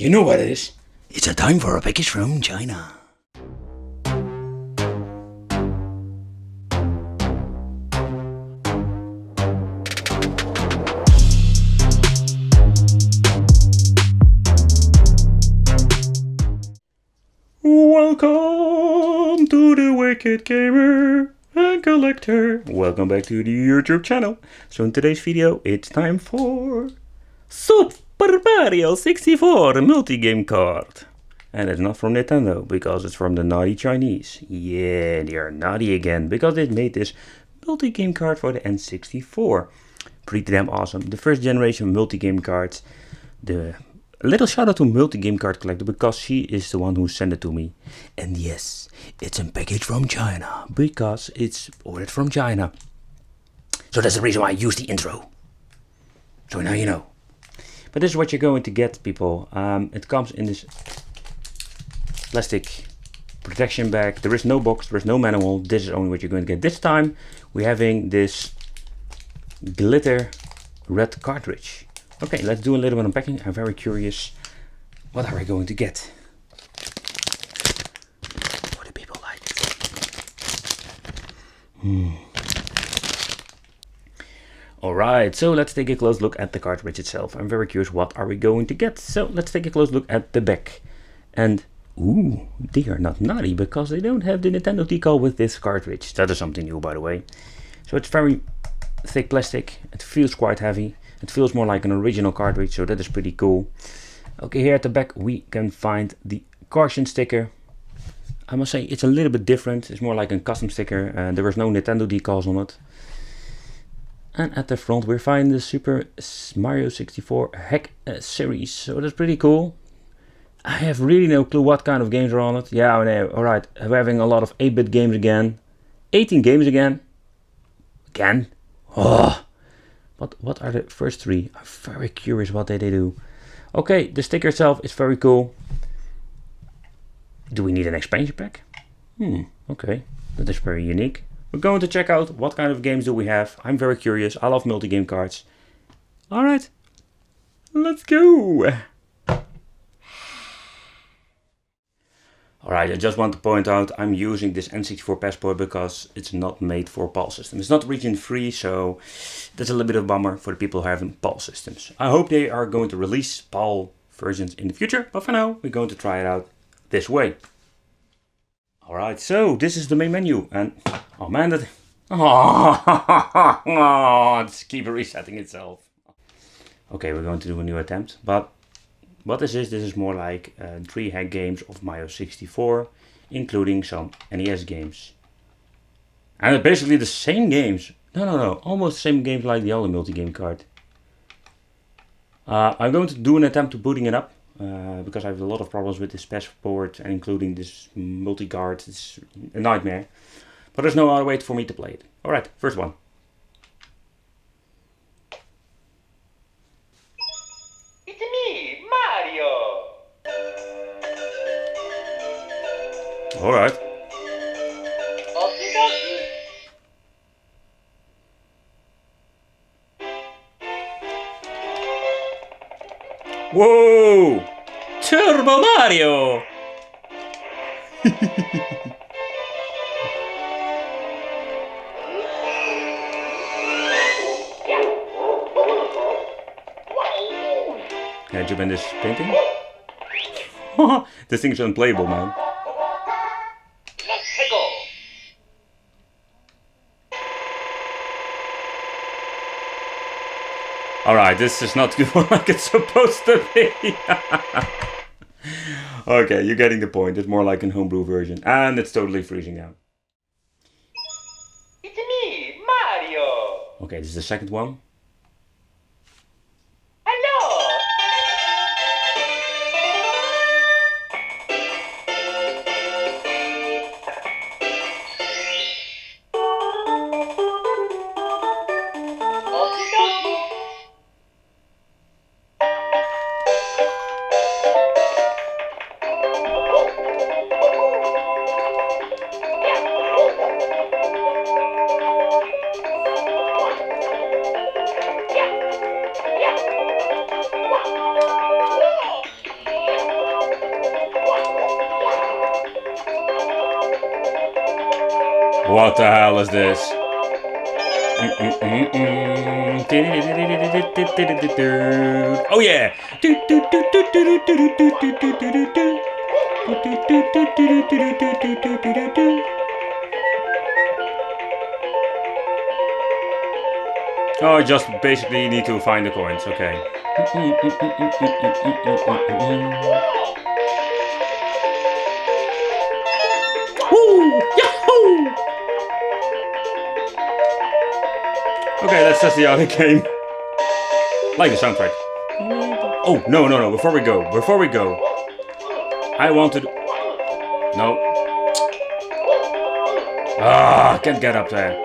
You know what it is. It's a time for a package from China. Welcome to the Wicked Gamer and Collector. Welcome back to the YouTube channel. So in today's video, it's time for Super Mario 64 multi-game card. And it's not from Nintendo, because it's from the naughty Chinese. Yeah, they are naughty again, because they made this multi-game card for the N64. Pretty damn awesome. The first generation multi-game cards. A little shout out to Multi-Game Card Collector, because she is the one who sent it to me. And yes, it's a package from China, because it's ordered from China. So that's the reason why I use the intro. So now you know. But this is what you're going to get, people. It comes in this plastic protection bag. There is no box, there is no manual. This is only what you're going to get. This time we're having this glitter red cartridge. Okay, let's do a little bit of unpacking. I'm very curious. What are we going to get? What do people like? Alright, so let's take a close look at the cartridge itself. I'm very curious, what are we going to get? So let's take a close look at the back. And, ooh, they are not naughty, because they don't have the Nintendo decal with this cartridge. That is something new, by the way. So it's very thick plastic. It feels quite heavy. It feels more like an original cartridge, so that is pretty cool. Okay, here at the back we can find the caution sticker. I must say it's a little bit different. It's more like a custom sticker, and there is no Nintendo decals on it. And at the front we find the Super Mario 64 Hack series, so that's pretty cool. I have really no clue what kind of games are on it. Yeah, alright, we're having a lot of 8-bit games again. 18 games again. Oh. But what are the first three? I'm very curious what they do. Okay, the sticker itself is very cool. Do we need an expansion pack? Okay, that is very unique. We're going to check out what kind of games do we have. I'm very curious. I love multi-game cards. Alright, let's go. Alright, I just want to point out I'm using this N64 passport because it's not made for PAL system. It's not region free, so that's a little bit of a bummer for the people who have PAL systems. I hope they are going to release PAL versions in the future, but for now we're going to try it out this way. Alright, so this is the main menu, and oh man, that it's keep resetting itself. Okay, we're going to do a new attempt, but what this is more like 3 hack games of Mario 64, including some NES games. And it's basically the same games. No, almost the same games like the other multi-game card. I'm going to do an attempt to booting it up, because I have a lot of problems with this passport, and including this multi-card. It's a nightmare. But there's no other way for me to play it. Alright, first one. Alright. Whoa! Turbo Mario! Can I jump in this painting? This thing is unplayable, man. Alright, this is not good like it's supposed to be. Okay, you're getting the point. It's more like a homebrew version. And it's totally freezing out. It's me, Mario! Okay, this is the second one. What the hell is this? Oh yeah! Oh, I just basically need to find the coins, okay. Woo! Yahoo! Okay, let's test the other game. Like the soundtrack. Oh, no, before we go. I want to... No. Ah, can't get up there.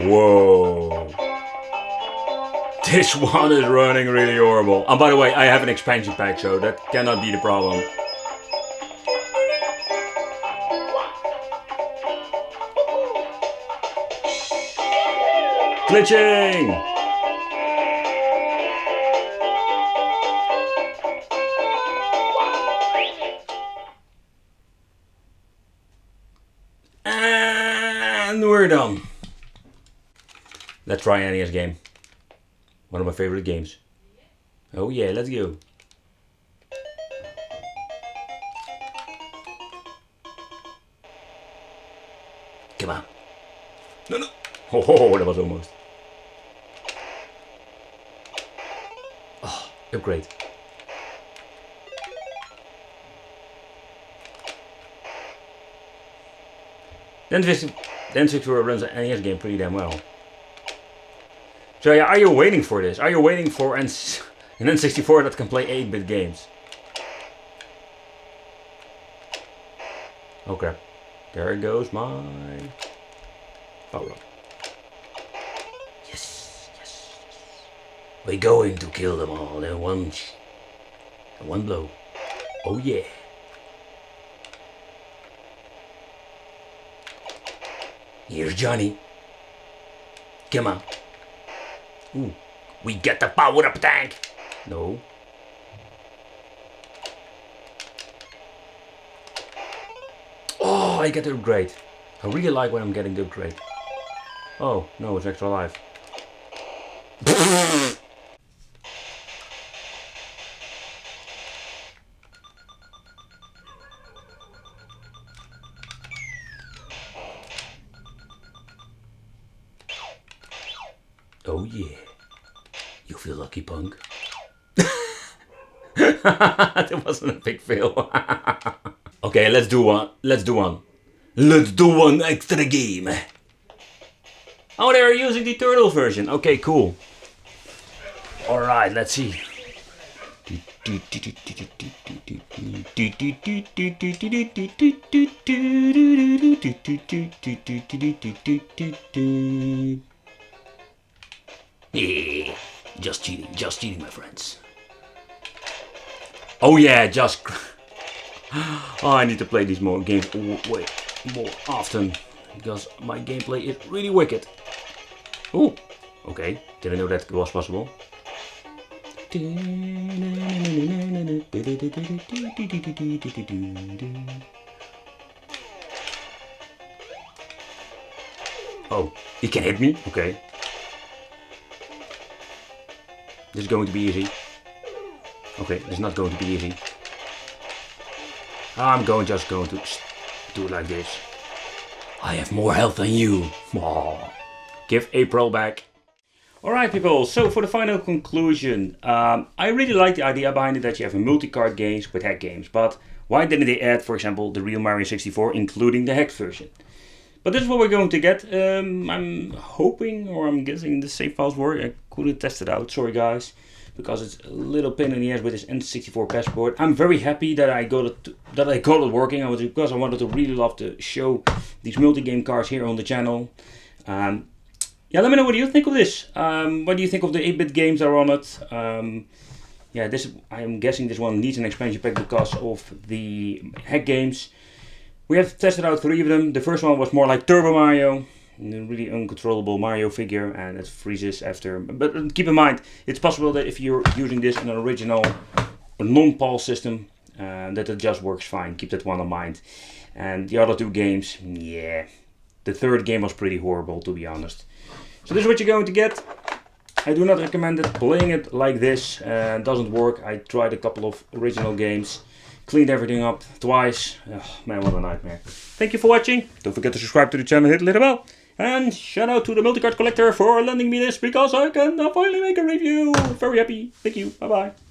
Whoa. This one is running really horrible. And by the way, I have an expansion pack, so that cannot be the problem. Glitching! And we're done. Let's try an NES game. One of my favorite games. Oh yeah, let's go. Come on. No. Oh, that was almost. Oh, upgrade. Then N64 runs an NES game pretty damn well. So yeah, are you waiting for this? Are you waiting for an N64 that can play 8-bit games? Okay. There goes my power up. Yes. We're going to kill them all in one blow. Oh yeah. Here's Johnny. Come on. Ooh, we get the power up tank. No. Oh, I get the upgrade. I really like when I'm getting the upgrade. Oh, no, it's extra life. Oh yeah. You feel lucky, punk. That wasn't a big fail. Okay, let's do one. Let's do one extra game. Oh, they're using the turtle version. Okay, cool. Alright, let's see. Yeah, just cheating, my friends. Oh yeah, just... Oh, I need to play these games way more often, because my gameplay is really wicked. Oh, okay, didn't know that was possible. Oh, he can hit me? Okay. This is going to be easy. Okay, this is not going to be easy. I'm just going to do it like this. I have more health than you. Oh. Give April back. Alright people, so for the final conclusion, I really like the idea behind it that you have a multi-card games with hack games, but why didn't they add, for example, the real Mario 64 including the hacked version? But this is what we're going to get. I'm hoping, or I'm guessing the save files work. I couldn't test it out, sorry guys, because it's a little pain in the ass with this N64 passport. I'm very happy that I got it working, because I wanted to really love to show these multi-game cards here on the channel. Yeah, let me know what you think of this. What do you think of the 8-bit games that are on it? Yeah, I'm guessing this one needs an expansion pack because of the hack games. We have tested out 3 of them. The first one was more like Turbo Mario, a really uncontrollable Mario figure, and it freezes after. But keep in mind, it's possible that if you're using this in an original non-PAL system, that it just works fine. Keep that one in mind. And the other 2 games, yeah, the 3rd game was pretty horrible, to be honest. So this is what you're going to get. I do not recommend it. Playing it like this doesn't work. I tried a couple of original games, cleaned everything up twice. Oh, man, what a nightmare. Thank you for watching. Don't forget to subscribe to the channel, hit the little bell. And shout out to the multicard collector for lending me this, because I can finally make a review. Very happy. Thank you. Bye bye.